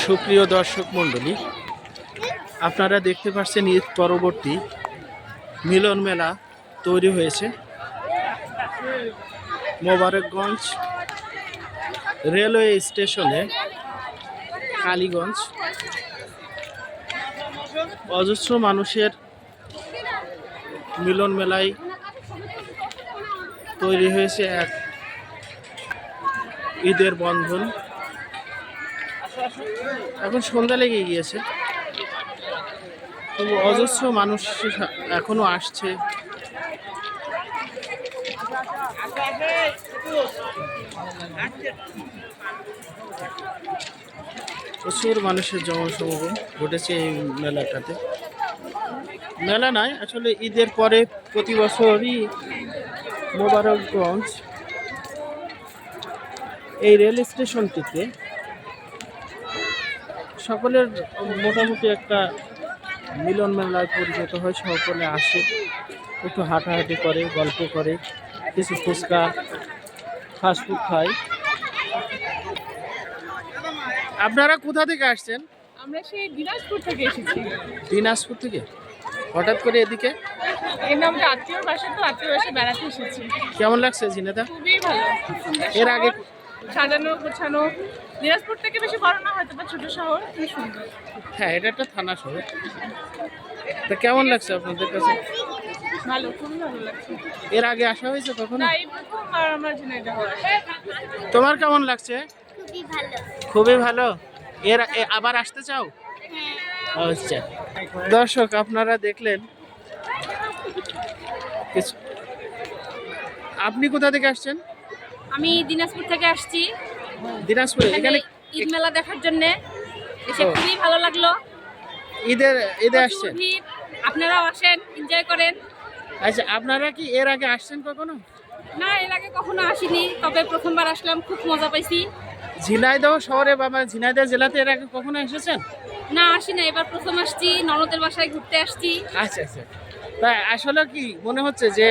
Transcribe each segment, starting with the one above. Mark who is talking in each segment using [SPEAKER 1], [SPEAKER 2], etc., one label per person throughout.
[SPEAKER 1] সুপ্রিয় দর্শক মণ্ডলী, আপনারা দেখতে পাচ্ছেন ঈদ পরবর্তী মিলন মেলা তৈরি হয়েছে মোবারকগঞ্জ রেলওয়ে স্টেশনে কালীগঞ্জ। অজস্র মানুষের মিলন মেলায় তৈরি হয়েছে এক ঈদের বন্ধন। এখন সন্ধ্যা লেগে গিয়েছে, তবু অজস্র মানুষ এখনো আসছে। প্রচুর মানুষের জনসমাগম ঘটেছে এই মেলাটাতে। মেলা নয়, আসলে ঈদের পরে প্রতি বছরই মোবারকগঞ্জ এই রেল স্টেশনটিতে সকলের মোটামুটি একটা মিলন মেলায় পরিণত হয়। সকলে আসে, একটু হাঁটাহাঁটি করে, গল্প করে, কিছু ফুচকা ফাস্টফুড খায়। আপনারা কোথা থেকে আসছেন?
[SPEAKER 2] আমরা সেই দিনাজপুর থেকে এসেছি।
[SPEAKER 1] দিনাজপুর থেকে হঠাৎ করে এদিকে?
[SPEAKER 2] এমনি আমাদের আত্মীয়র বাসা, তো আত্মীয়র বাসায় বেড়াতে এসেছি।
[SPEAKER 1] কেমন লাগছে ঝিনেদা?
[SPEAKER 2] খুবই ভালো,
[SPEAKER 1] এর আগে
[SPEAKER 2] সাজানো গোছানো। দিনাজপুর থেকে বেশি বড় না, হয়তো বা ছোট শহর, খুব সুন্দর।
[SPEAKER 1] হ্যাঁ, এটা একটা থানা শহর। তা কেমন লাগছে আপনাদের কাছে?
[SPEAKER 2] ভালো, খুবই ভালো লাগছে।
[SPEAKER 1] এর আগে আসা হয়েছে কখনো?
[SPEAKER 2] না, এই প্রথমবার আমরা ঝিনাইদহ আসছি।
[SPEAKER 1] তোমার কেমন লাগছে?
[SPEAKER 3] খুবই ভালো।
[SPEAKER 1] খুবই ভালো। আবার আসতে চাও?
[SPEAKER 3] হ্যাঁ।
[SPEAKER 1] আচ্ছা দর্শক, আপনারা দেখলেন আপনি কোথা থেকে আসছেন?
[SPEAKER 3] আমি দিনাজপুর থেকে আসছি
[SPEAKER 1] দিনাজপুরে। এখানে
[SPEAKER 3] ঈদ মেলা দেখার জন্য এসে
[SPEAKER 1] ও।
[SPEAKER 3] খুবই ভালো লাগলো।
[SPEAKER 1] ঈদে আসছেন?
[SPEAKER 3] ভিড়, আপনারাও আসেন, এনজয় করেন।
[SPEAKER 1] আচ্ছা, আপনারা কি এর আগে আসছেন কখনো?
[SPEAKER 3] না, এর আগে কখনো আসিনি, তবে প্রথমবার আসলাম, খুব মজা পাইছি।
[SPEAKER 1] ঝিনাইদহ শহরে বা ঝিনাইদহ জেলাতে এর আগে কখনো এসেছেন?
[SPEAKER 3] না, আসি না, এবার প্রথম আসছি, ননদের বাসায় ঘুরতে আসছি।
[SPEAKER 1] আচ্ছা আচ্ছা। তাই আসলে কি মনে হচ্ছে যে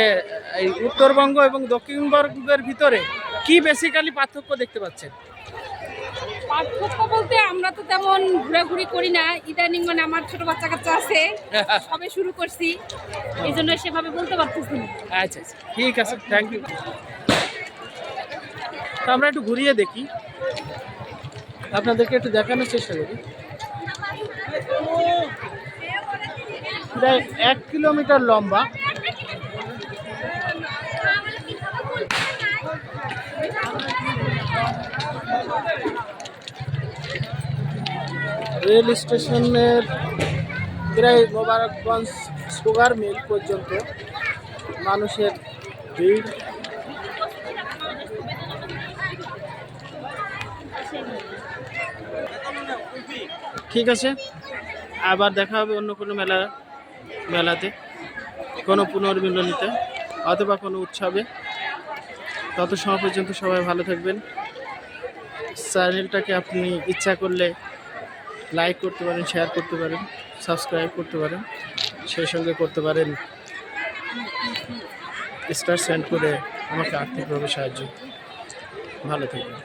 [SPEAKER 1] এই উত্তরবঙ্গ এবং দক্ষিণবঙ্গের ভিতরে কি বেসিক্যালি পার্থক্য দেখতে পাচ্ছেন?
[SPEAKER 3] পার্থক্য বলতে আমরা তো তেমন ঘোরাঘুরি করি না ইদানিং, মানে আমার ছোট বাচ্চা কাচ্চা আছে, সবে শুরু করছি, এই জন্য সেভাবে বলতে পারতেছি না।
[SPEAKER 1] আচ্ছা আচ্ছা, ঠিক আছে, থ্যাংক ইউ। তো আমরা একটু ঘুরিয়ে দেখি, আপনাদেরকে একটু দেখানোর চেষ্টা করি। প্রায় 1 কিলোমিটার লম্বা। রেল স্টেশনের প্রায় মোবারকগঞ্জ সুগার মিল পর্যন্ত মানুষের ভিড়। ঠিক আছে, আবার দেখা হবে অন্য কোনো মেলাতে, কোনো পুনর্মিলনীতে অথবা কোনো উৎসবে। তত সময় পর্যন্ত সবাই ভালো থাকবেন। চ্যানেলটাকে আপনি ইচ্ছা করলে লাইক করতে পারেন, শেয়ার করতে পারেন, সাবস্ক্রাইব করতে পারেন, সেই সঙ্গে করতে পারেন স্টার সেন্ড করে আমাকে আর্থিকভাবে সাহায্য। ভালো থাকবেন।